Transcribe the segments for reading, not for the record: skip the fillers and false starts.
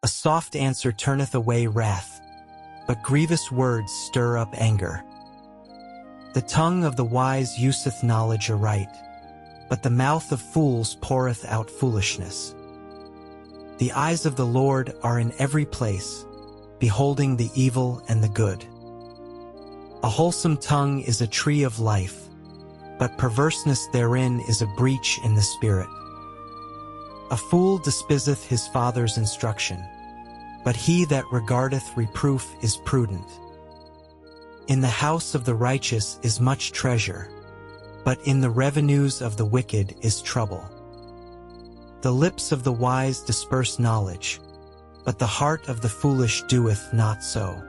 A soft answer turneth away wrath, but grievous words stir up anger. The tongue of the wise useth knowledge aright, but the mouth of fools poureth out foolishness. The eyes of the Lord are in every place, beholding the evil and the good. A wholesome tongue is a tree of life, but perverseness therein is a breach in the spirit. A fool despiseth his father's instruction, but he that regardeth reproof is prudent. In the house of the righteous is much treasure, but in the revenues of the wicked is trouble. The lips of the wise disperse knowledge, but the heart of the foolish doeth not so.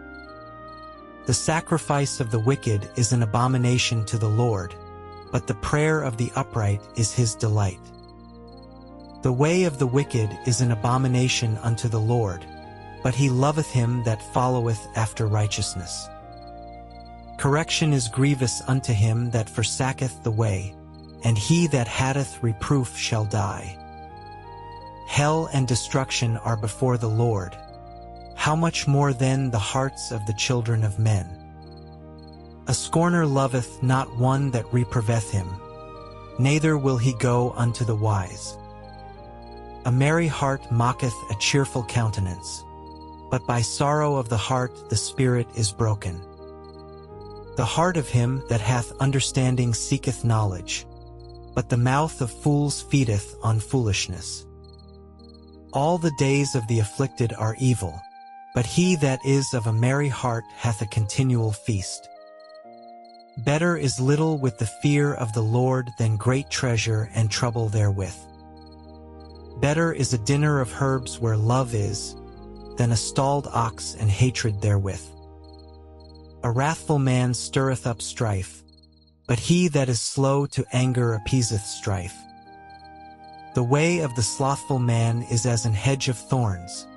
The sacrifice of the wicked is an abomination to the Lord, but the prayer of the upright is his delight. The way of the wicked is an abomination unto the Lord, but he loveth him that followeth after righteousness. Correction is grievous unto him that forsaketh the way, and he that hateth reproof shall die. Hell and destruction are before the Lord. How much more then the hearts of the children of men? A scorner loveth not one that reproveth him, neither will he go unto the wise. A merry heart mocketh a cheerful countenance, but by sorrow of the heart the spirit is broken. The heart of him that hath understanding seeketh knowledge, but the mouth of fools feedeth on foolishness. All the days of the afflicted are evil, but he that is of a merry heart hath a continual feast. Better is little with the fear of the Lord than great treasure and trouble therewith. Better is a dinner of herbs where love is, than a stalled ox and hatred therewith. A wrathful man stirreth up strife, but he that is slow to anger appeaseth strife. The way of the slothful man is as an hedge of thorns,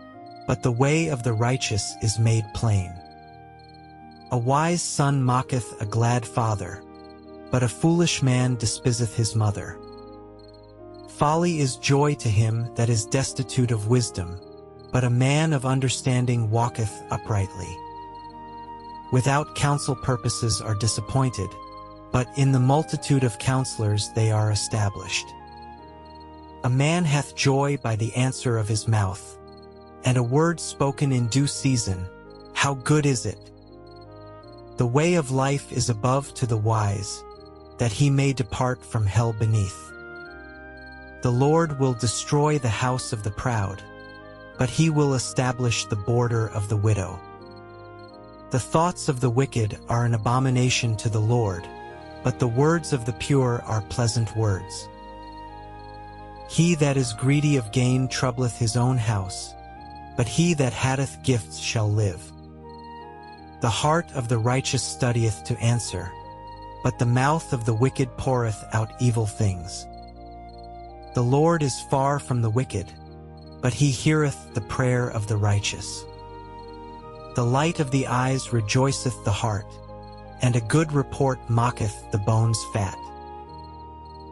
but the way of the righteous is made plain. A wise son mocketh a glad father, but a foolish man despiseth his mother. Folly is joy to him that is destitute of wisdom, but a man of understanding walketh uprightly. Without counsel purposes are disappointed, but in the multitude of counselors they are established. A man hath joy by the answer of his mouth, and a word spoken in due season, how good is it! The way of life is above to the wise, that he may depart from hell beneath. The Lord will destroy the house of the proud, but he will establish the border of the widow. The thoughts of the wicked are an abomination to the Lord, but the words of the pure are pleasant words. He that is greedy of gain troubleth his own house, but he that hateth gifts shall live. The heart of the righteous studieth to answer, but the mouth of the wicked poureth out evil things. The Lord is far from the wicked, but he heareth the prayer of the righteous. The light of the eyes rejoiceth the heart, and a good report mocketh the bones fat.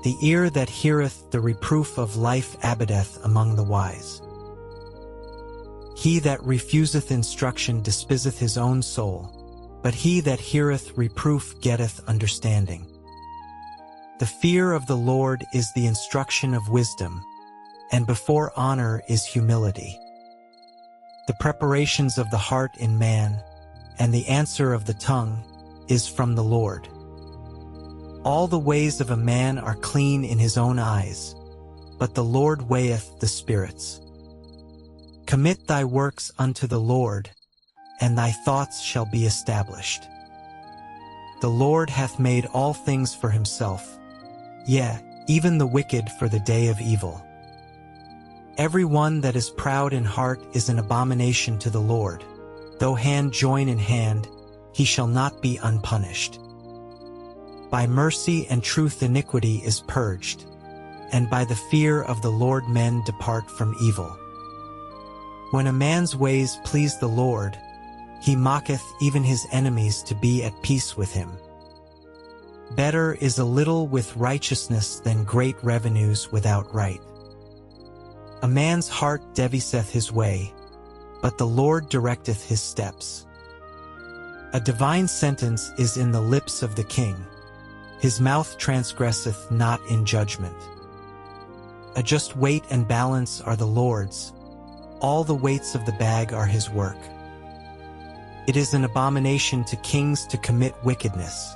The ear that heareth the reproof of life abideth among the wise. He that refuseth instruction despiseth his own soul, but he that heareth reproof getteth understanding. The fear of the Lord is the instruction of wisdom, and before honor is humility. The preparations of the heart in man, and the answer of the tongue, is from the Lord. All the ways of a man are clean in his own eyes, but the Lord weigheth the spirits. Commit thy works unto the Lord, and thy thoughts shall be established. The Lord hath made all things for himself, yea, even the wicked for the day of evil. Every one that is proud in heart is an abomination to the Lord. Though hand join in hand, he shall not be unpunished. By mercy and truth iniquity is purged, and by the fear of the Lord men depart from evil. When a man's ways please the Lord, he mocketh even his enemies to be at peace with him. Better is a little with righteousness than great revenues without right. A man's heart deviseth his way, but the Lord directeth his steps. A divine sentence is in the lips of the king. His mouth transgresseth not in judgment. A just weight and balance are the Lord's. All the weights of the bag are his work. It is an abomination to kings to commit wickedness,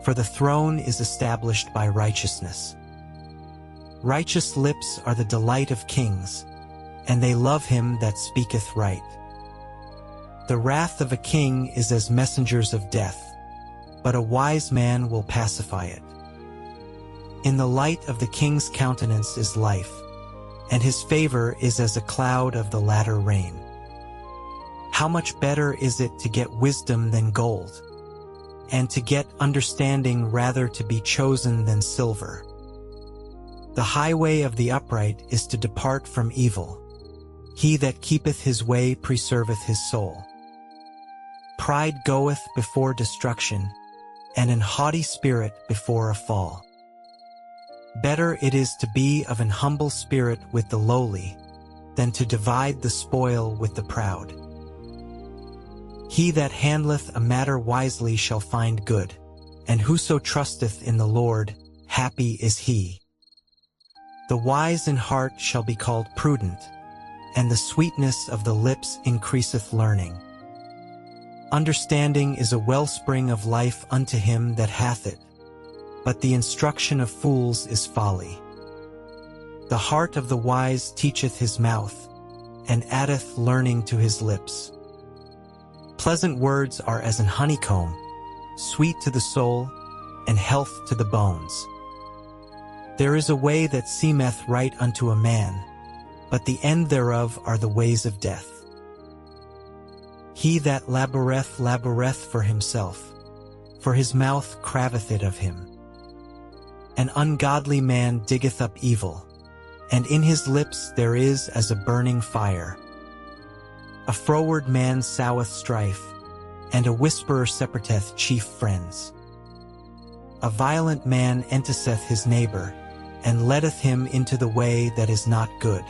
for the throne is established by righteousness. Righteous lips are the delight of kings, and they love him that speaketh right. The wrath of a king is as messengers of death, but a wise man will pacify it. In the light of the king's countenance is life, and his favor is as a cloud of the latter rain. How much better is it to get wisdom than gold, and to get understanding rather to be chosen than silver? The highway of the upright is to depart from evil. He that keepeth his way preserveth his soul. Pride goeth before destruction, and an haughty spirit before a fall. Better it is to be of an humble spirit with the lowly, than to divide the spoil with the proud. He that handleth a matter wisely shall find good, and whoso trusteth in the Lord, happy is he. The wise in heart shall be called prudent, and the sweetness of the lips increaseth learning. Understanding is a wellspring of life unto him that hath it, but the instruction of fools is folly. The heart of the wise teacheth his mouth, and addeth learning to his lips. Pleasant words are as an honeycomb, sweet to the soul, and health to the bones. There is a way that seemeth right unto a man, but the end thereof are the ways of death. He that laboureth, laboureth for himself, for his mouth craveth it of him. An ungodly man diggeth up evil, and in his lips there is as a burning fire. A froward man soweth strife, and a whisperer separateth chief friends. A violent man enticeth his neighbor, and leadeth him into the way that is not good.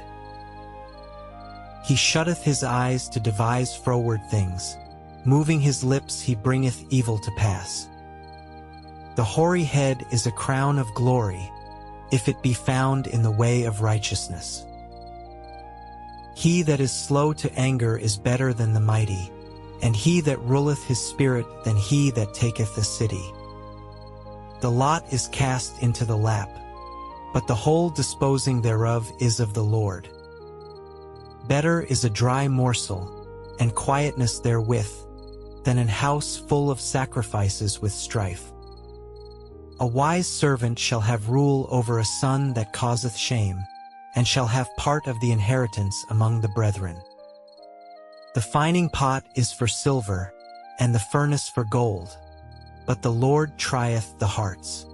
He shutteth his eyes to devise froward things, moving his lips he bringeth evil to pass. The hoary head is a crown of glory, if it be found in the way of righteousness. He that is slow to anger is better than the mighty, and he that ruleth his spirit than he that taketh a city. The lot is cast into the lap, but the whole disposing thereof is of the Lord. Better is a dry morsel, and quietness therewith, than an house full of sacrifices with strife. A wise servant shall have rule over a son that causeth shame, and shall have part of the inheritance among the brethren. The fining pot is for silver, and the furnace for gold, but the Lord trieth the hearts.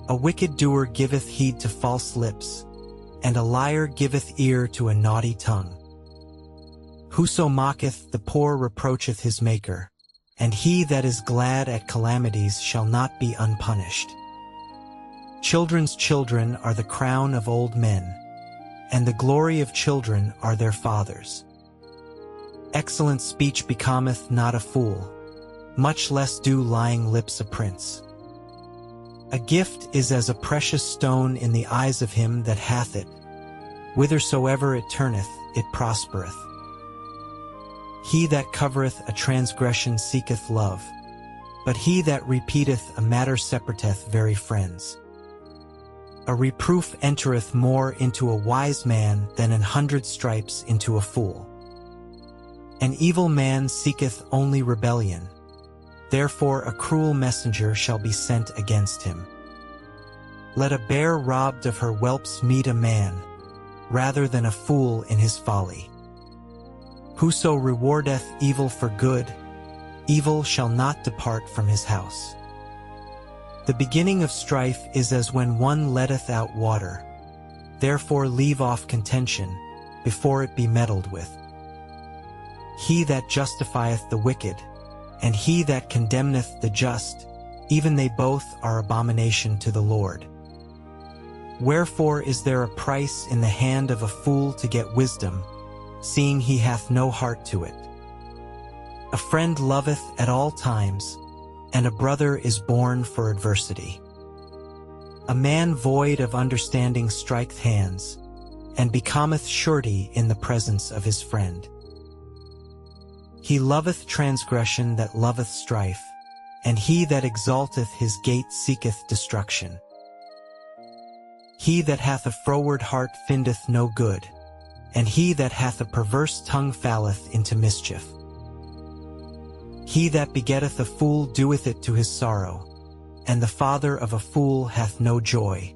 A wicked doer giveth heed to false lips, and a liar giveth ear to a naughty tongue. Whoso mocketh the poor reproacheth his Maker, and he that is glad at calamities shall not be unpunished. Children's children are the crown of old men, and the glory of children are their fathers. Excellent speech becometh not a fool, much less do lying lips a prince. A gift is as a precious stone in the eyes of him that hath it. Whithersoever it turneth, it prospereth. He that covereth a transgression seeketh love, but he that repeateth a matter separateth very friends. A reproof entereth more into a wise man than 100 stripes into a fool. An evil man seeketh only rebellion, therefore a cruel messenger shall be sent against him. Let a bear robbed of her whelps meet a man, rather than a fool in his folly. Whoso rewardeth evil for good, evil shall not depart from his house. The beginning of strife is as when one letteth out water. Therefore leave off contention, before it be meddled with. He that justifieth the wicked, and he that condemneth the just, even they both are abomination to the Lord. Wherefore is there a price in the hand of a fool to get wisdom, seeing he hath no heart to it. A friend loveth at all times, and a brother is born for adversity. A man void of understanding striketh hands, and becometh surety in the presence of his friend. He loveth transgression that loveth strife, and he that exalteth his gate seeketh destruction. He that hath a froward heart findeth no good, and he that hath a perverse tongue falleth into mischief. He that begetteth a fool doeth it to his sorrow, and the father of a fool hath no joy.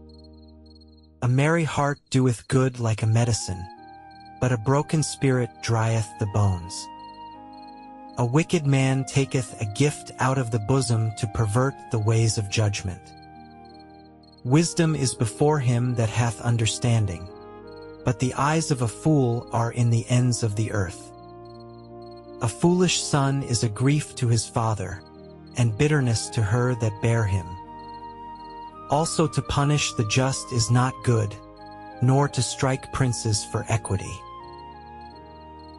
A merry heart doeth good like a medicine, but a broken spirit drieth the bones. A wicked man taketh a gift out of the bosom to pervert the ways of judgment. Wisdom is before him that hath understanding, but the eyes of a fool are in the ends of the earth. A foolish son is a grief to his father, and bitterness to her that bare him. Also to punish the just is not good, nor to strike princes for equity.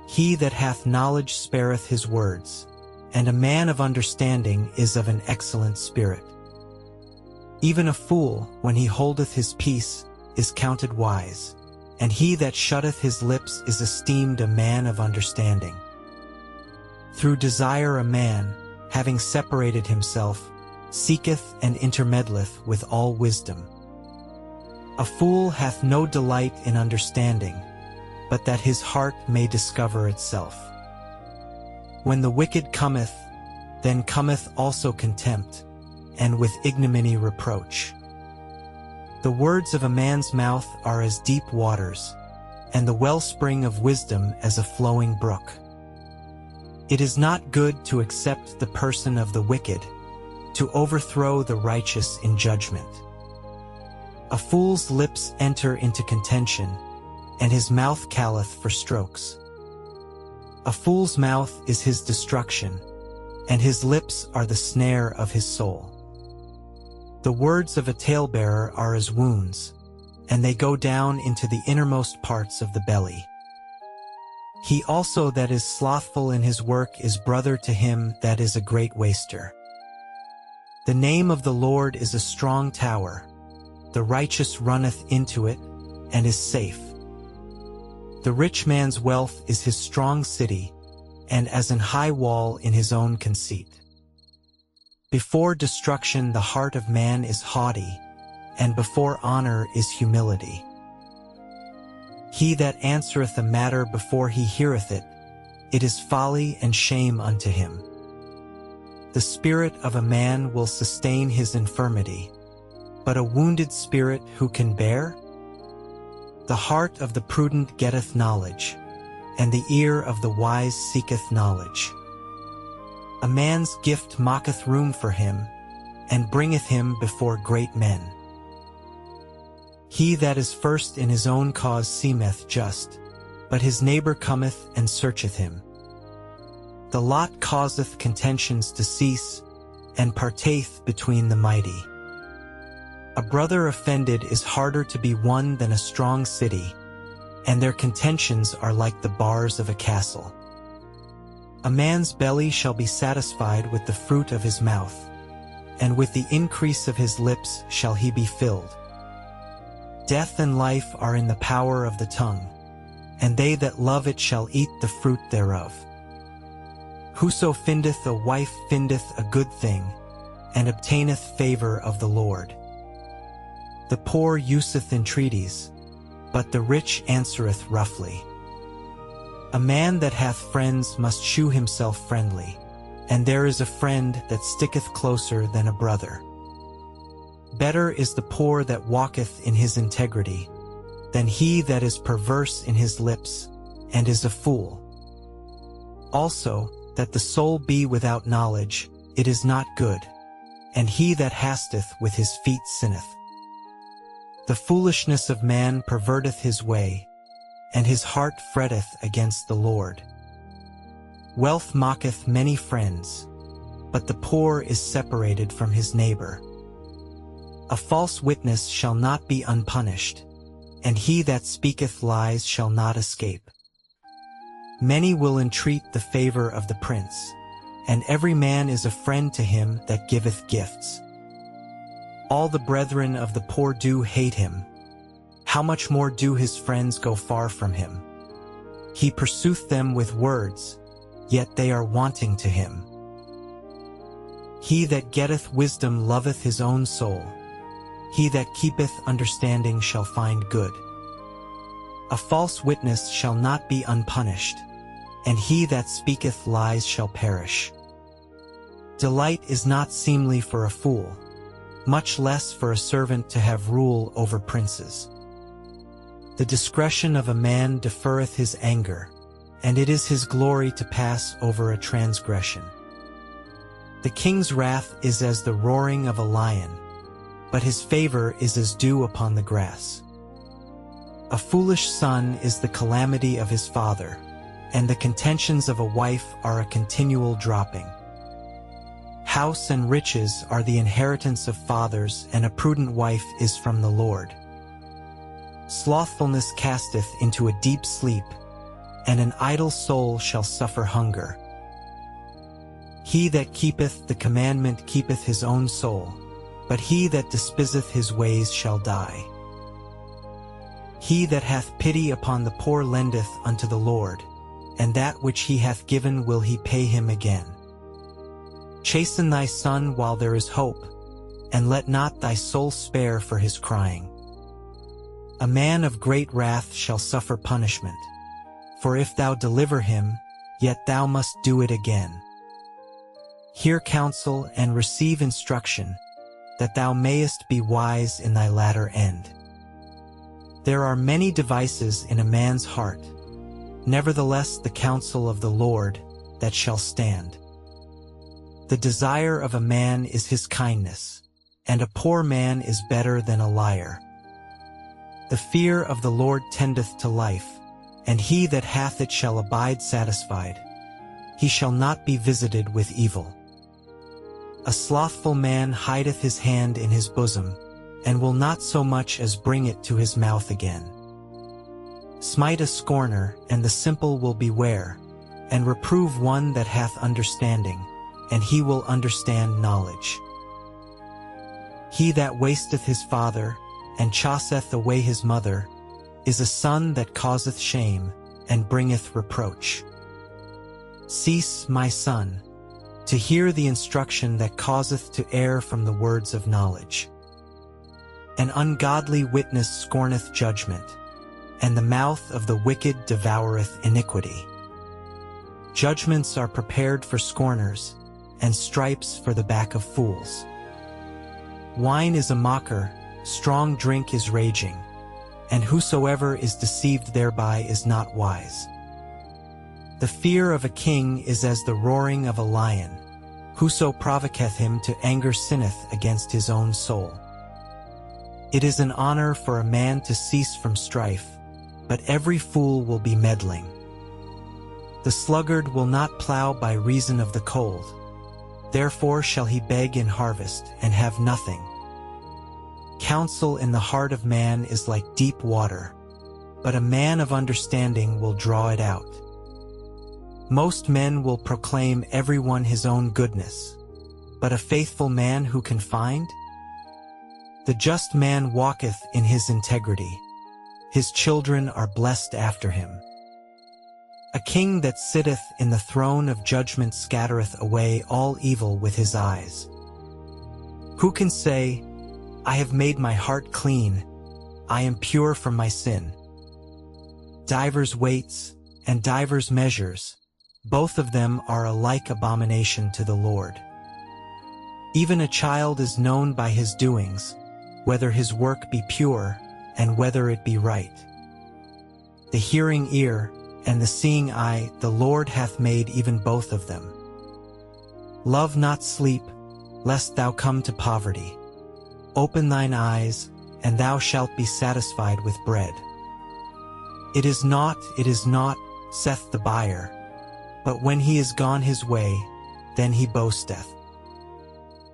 He that hath knowledge spareth his words, and a man of understanding is of an excellent spirit. Even a fool, when he holdeth his peace, is counted wise, and he that shutteth his lips is esteemed a man of understanding. Through desire a man, having separated himself, seeketh and intermeddleth with all wisdom. A fool hath no delight in understanding, but that his heart may discover itself. When the wicked cometh, then cometh also contempt, and with ignominy reproach. The words of a man's mouth are as deep waters, and the wellspring of wisdom as a flowing brook. It is not good to accept the person of the wicked, to overthrow the righteous in judgment. A fool's lips enter into contention, and his mouth calleth for strokes. A fool's mouth is his destruction, and his lips are the snare of his soul. The words of a talebearer are as wounds, and they go down into the innermost parts of the belly. He also that is slothful in his work is brother to him that is a great waster. The name of the Lord is a strong tower. The righteous runneth into it, and is safe. The rich man's wealth is his strong city, and as an high wall in his own conceit. Before destruction the heart of man is haughty, and before honor is humility. He that answereth a matter before he heareth it, it is folly and shame unto him. The spirit of a man will sustain his infirmity, but a wounded spirit who can bear? The heart of the prudent getteth knowledge, and the ear of the wise seeketh knowledge. A man's gift mocketh room for him, and bringeth him before great men. He that is first in his own cause seemeth just, but his neighbor cometh and searcheth him. The lot causeth contentions to cease, and parteth between the mighty. A brother offended is harder to be won than a strong city, and their contentions are like the bars of a castle. A man's belly shall be satisfied with the fruit of his mouth, and with the increase of his lips shall he be filled. Death and life are in the power of the tongue, and they that love it shall eat the fruit thereof. Whoso findeth a wife findeth a good thing, and obtaineth favor of the Lord. The poor useth entreaties, but the rich answereth roughly. A man that hath friends must shew himself friendly, and there is a friend that sticketh closer than a brother. Better is the poor that walketh in his integrity, than he that is perverse in his lips, and is a fool. Also, that the soul be without knowledge, it is not good, and he that hasteth with his feet sinneth. The foolishness of man perverteth his way, and his heart fretteth against the Lord. Wealth mocketh many friends, but the poor is separated from his neighbor. A false witness shall not be unpunished, and he that speaketh lies shall not escape. Many will entreat the favor of the prince, and every man is a friend to him that giveth gifts. All the brethren of the poor do hate him. How much more do his friends go far from him? He pursueth them with words, yet they are wanting to him. He that getteth wisdom loveth his own soul. He that keepeth understanding shall find good. A false witness shall not be unpunished, and he that speaketh lies shall perish. Delight is not seemly for a fool, much less for a servant to have rule over princes. The discretion of a man deferreth his anger, and it is his glory to pass over a transgression. The king's wrath is as the roaring of a lion, but his favor is as dew upon the grass. A foolish son is the calamity of his father, and the contentions of a wife are a continual dropping. House and riches are the inheritance of fathers, and a prudent wife is from the Lord. Slothfulness casteth into a deep sleep, and an idle soul shall suffer hunger. He that keepeth the commandment keepeth his own soul, but he that despiseth his ways shall die. He that hath pity upon the poor lendeth unto the Lord, and that which he hath given will he pay him again. Chasten thy son while there is hope, and let not thy soul spare for his crying. A man of great wrath shall suffer punishment, for if thou deliver him, yet thou must do it again. Hear counsel and receive instruction, that thou mayest be wise in thy latter end. There are many devices in a man's heart, nevertheless the counsel of the Lord that shall stand. The desire of a man is his kindness, and a poor man is better than a liar. The fear of the Lord tendeth to life, and he that hath it shall abide satisfied. He shall not be visited with evil. A slothful man hideth his hand in his bosom, and will not so much as bring it to his mouth again. Smite a scorner, and the simple will beware, and reprove one that hath understanding, and he will understand knowledge. He that wasteth his father, and chaseth away his mother, is a son that causeth shame, and bringeth reproach. Cease, my son, to hear the instruction that causeth to err from the words of knowledge. An ungodly witness scorneth judgment, and the mouth of the wicked devoureth iniquity. Judgments are prepared for scorners, and stripes for the back of fools. Wine is a mocker, strong drink is raging, and whosoever is deceived thereby is not wise. The fear of a king is as the roaring of a lion. Whoso provoketh him to anger sinneth against his own soul. It is an honor for a man to cease from strife, but every fool will be meddling. The sluggard will not plow by reason of the cold. Therefore shall he beg in harvest, and have nothing. Counsel in the heart of man is like deep water, but a man of understanding will draw it out. Most men will proclaim everyone his own goodness, but a faithful man who can find? The just man walketh in his integrity. His children are blessed after him. A king that sitteth in the throne of judgment scattereth away all evil with his eyes. Who can say, I have made my heart clean, I am pure from my sin? Divers weights and divers measures, both of them are alike abomination to the Lord. Even a child is known by his doings, whether his work be pure, and whether it be right. The hearing ear and the seeing eye the Lord hath made even both of them. Love not sleep, lest thou come to poverty. Open thine eyes, and thou shalt be satisfied with bread. It is not, saith the buyer, but when he is gone his way, then he boasteth.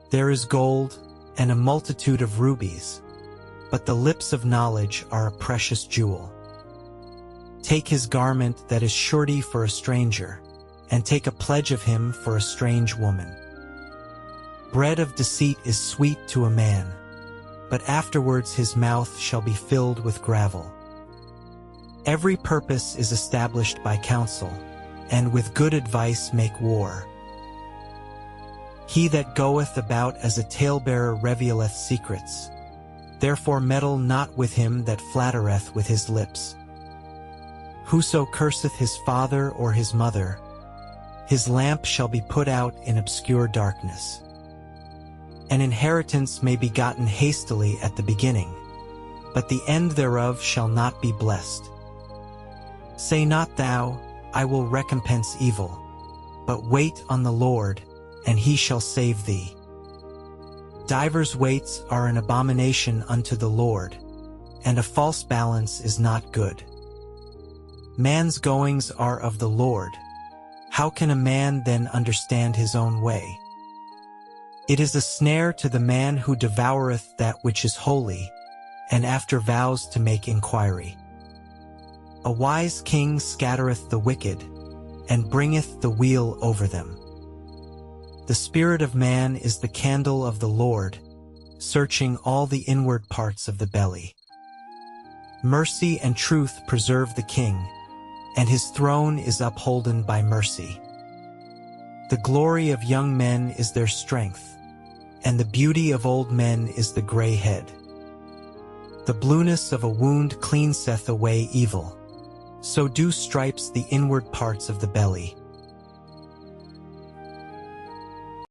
There is gold, and a multitude of rubies, but the lips of knowledge are a precious jewel. Take his garment that is surety for a stranger, and take a pledge of him for a strange woman. Bread of deceit is sweet to a man, but afterwards his mouth shall be filled with gravel. Every purpose is established by counsel, and with good advice make war. He that goeth about as a talebearer revealeth secrets. Therefore meddle not with him that flattereth with his lips. Whoso curseth his father or his mother, his lamp shall be put out in obscure darkness. An inheritance may be gotten hastily at the beginning, but the end thereof shall not be blessed. Say not thou, I will recompense evil, but wait on the Lord, and he shall save thee. Divers weights are an abomination unto the Lord, and a false balance is not good. Man's goings are of the Lord. How can a man then understand his own way? It is a snare to the man who devoureth that which is holy, and after vows to make inquiry. A wise king scattereth the wicked, and bringeth the wheel over them. The spirit of man is the candle of the Lord, searching all the inward parts of the belly. Mercy and truth preserve the king, and his throne is upholden by mercy. The glory of young men is their strength, and the beauty of old men is the gray head. The blueness of a wound cleanseth away evil, so do stripes the inward parts of the belly.